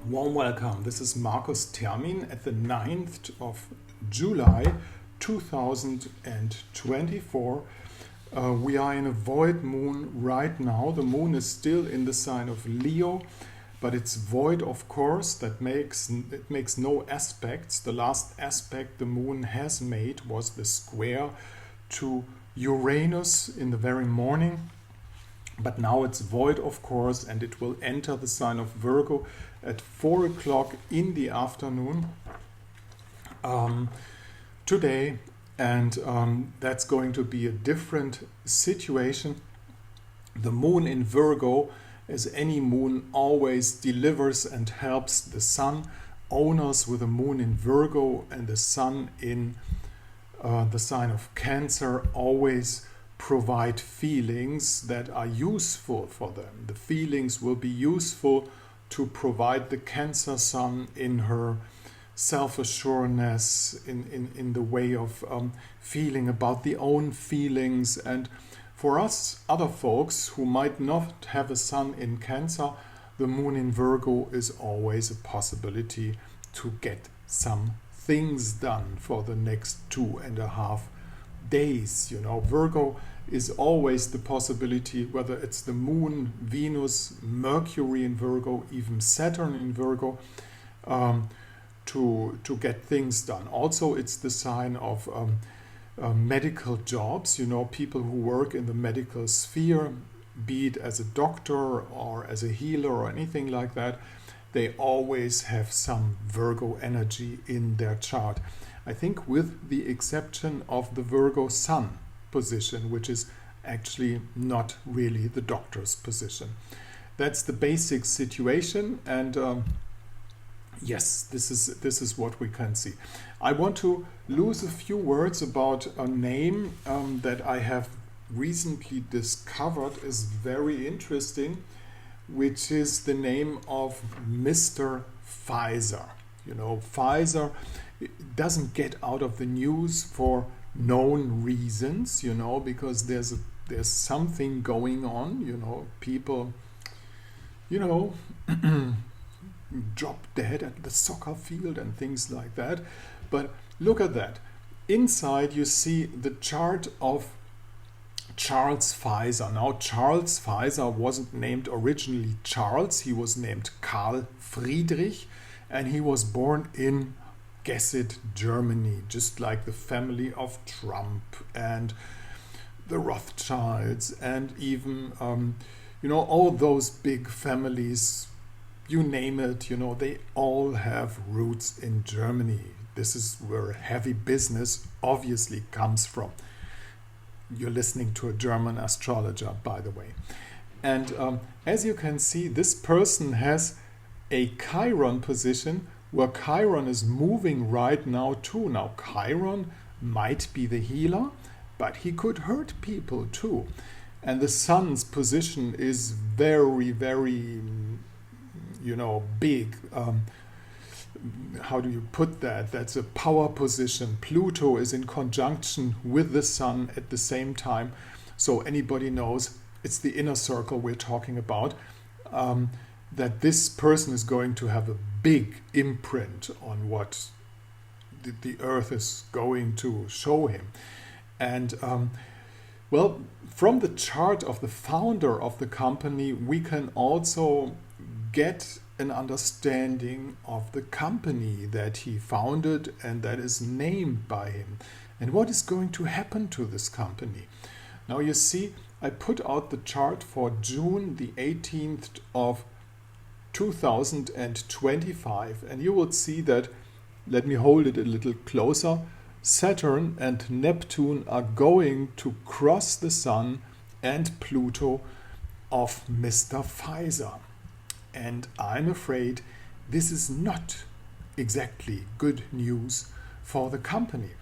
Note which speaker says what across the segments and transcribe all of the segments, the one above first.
Speaker 1: Warm welcome. This is Markus Termin at the 9th of July 2024. We are in a void moon right now. The moon is still in the sign of Leo, but it's void, of course. That makes no aspects. The last aspect the moon has made was the square to Uranus in the very morning. But now it's void, of course, and it will enter the sign of Virgo at 4 o'clock in the afternoon today. And that's going to be a different situation. The moon in Virgo, as any moon, always delivers and helps the sun. Owners with a moon in Virgo and the sun in the sign of Cancer always provide feelings that are useful for them. The feelings will be useful to provide the Cancer sun in her self-assuredness, in the way of feeling about the own feelings. And for us other folks who might not have a sun in Cancer, the moon in Virgo is always a possibility to get some things done for the next 2.5 days. Virgo is always the possibility, whether it's the moon, Venus, Mercury in Virgo, even Saturn in Virgo, to get things done. Also, it's the sign of medical jobs. People who work in the medical sphere, be it as a doctor or as a healer or anything like that, they always have some Virgo energy in their chart. I think with the exception of the Virgo Sun position, which is actually not really the doctor's position. That's the basic situation, and yes, this is what we can see. I want to lose a few words about a name that I have recently discovered is very interesting, which is the name of Mr. Pfizer. Pfizer doesn't get out of the news for known reasons, because there's something going on. People, drop dead at the soccer field and things like that. But look at that. Inside you see the chart of Charles Pfizer. Now, Charles Pfizer wasn't named originally Charles. He was named Karl Friedrich, and he was born in, guess it, Germany, just like the family of Trump and the Rothschilds and even, all those big families, you name it, they all have roots in Germany. This is where heavy business obviously comes from. You're listening to a German astrologer, by the way. And as you can see, this person has a Chiron position where Chiron is moving right now too. Now, Chiron might be the healer, but he could hurt people too. And the sun's position is very, very, big. How do you put that? That's a power position. Pluto is in conjunction with the sun at the same time. So anybody knows it's the inner circle we're talking about. That this person is going to have a big imprint on what the earth is going to show him. And from the chart of the founder of the company, we can also get an understanding of the company that he founded and that is named by him. And what is going to happen to this company? Now you see, I put out the chart for June the 18th of 2025, and you will see that, let me hold it a little closer, Saturn and Neptune are going to cross the Sun and Pluto of Mr. Pfizer. And I'm afraid this is not exactly good news for the company.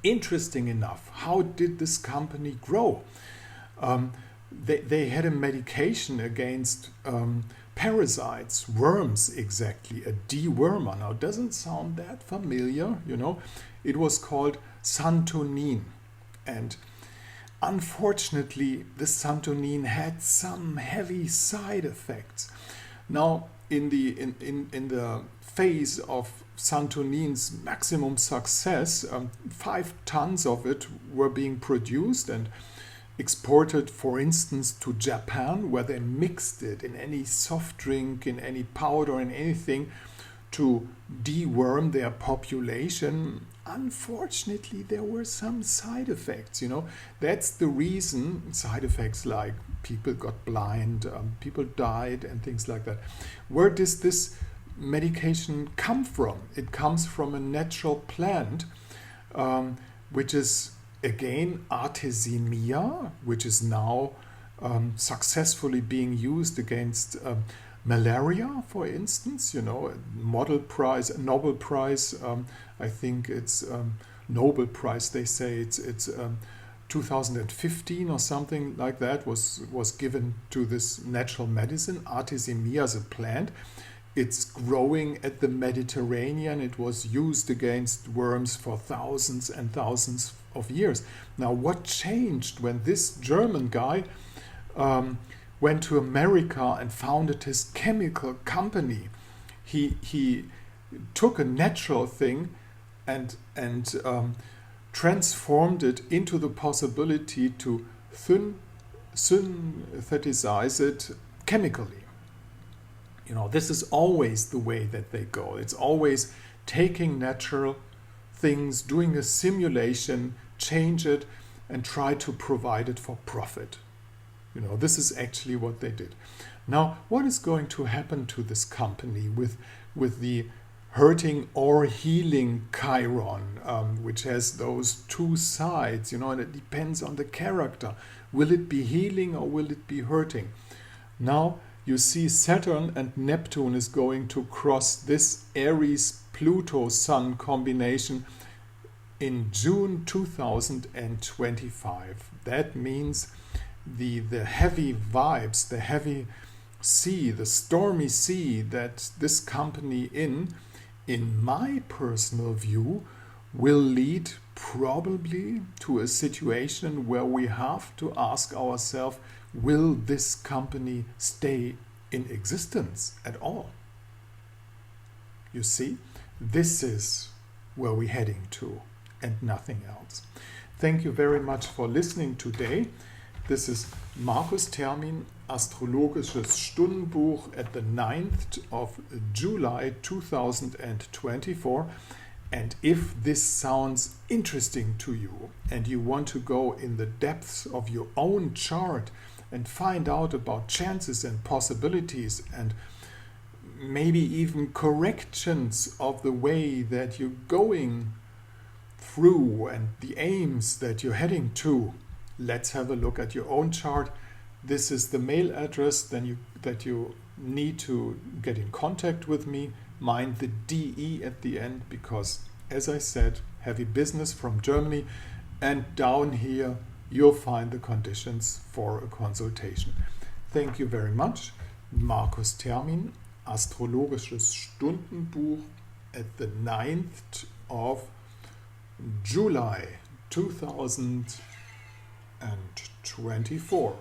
Speaker 1: Interesting enough, how did this company grow? They had a medication against parasites, worms exactly, a dewormer. Now, doesn't sound that familiar, It was called Santonin. And unfortunately, the Santonin had some heavy side effects. Now, in the phase of santonin's maximum success, 5 tons of it were being produced and exported, for instance, to Japan, where they mixed it in any soft drink, in any powder, in anything to deworm their population. Unfortunately, there were some side effects, That's the reason, side effects like people got blind, people died, and things like that. Where does this medication come from? It comes from a natural plant, which is, again, Artemisia, which is now successfully being used against malaria, for instance, Nobel Prize, I think it's Nobel Prize, they say it's 2015 or something like that was given to this natural medicine. Artemisia is a plant. It's growing at the Mediterranean. It was used against worms for thousands and thousands of years. Now, what changed when this German guy went to America and founded his chemical company? He took a natural thing and transformed it into the possibility to synthesize it chemically. This is always the way that they go. It's always taking natural things, doing a simulation, change it, and try to provide it for profit. This is actually what they did. Now, what is going to happen to this company with the hurting or healing chiron, which has those 2 sides, and it depends on the character. Will it be healing or will it be hurting? Now, you see Saturn and Neptune is going to cross this Aries-Pluto-Sun combination in June 2025. That means the heavy vibes, the heavy sea, the stormy sea that this company in my personal view, will lead probably to a situation where we have to ask ourselves, will this company stay in existence at all? You see, this is where we're heading to and nothing else. Thank you very much for listening today. This is Markus Termin, Astrologisches Stundenbuch at the 9th of July 2024. And if this sounds interesting to you and you want to go in the depths of your own chart and find out about chances and possibilities and maybe even corrections of the way that you're going through and the aims that you're heading to, let's have a look at your own chart. This is the mail address that you need to get in contact with me. Mind the DE at the end because, as I said, heavy business from Germany, and down here you'll find the conditions for a consultation. Thank you very much. Markus Termin, Astrologisches Stundenbuch at the 9th of July 2024.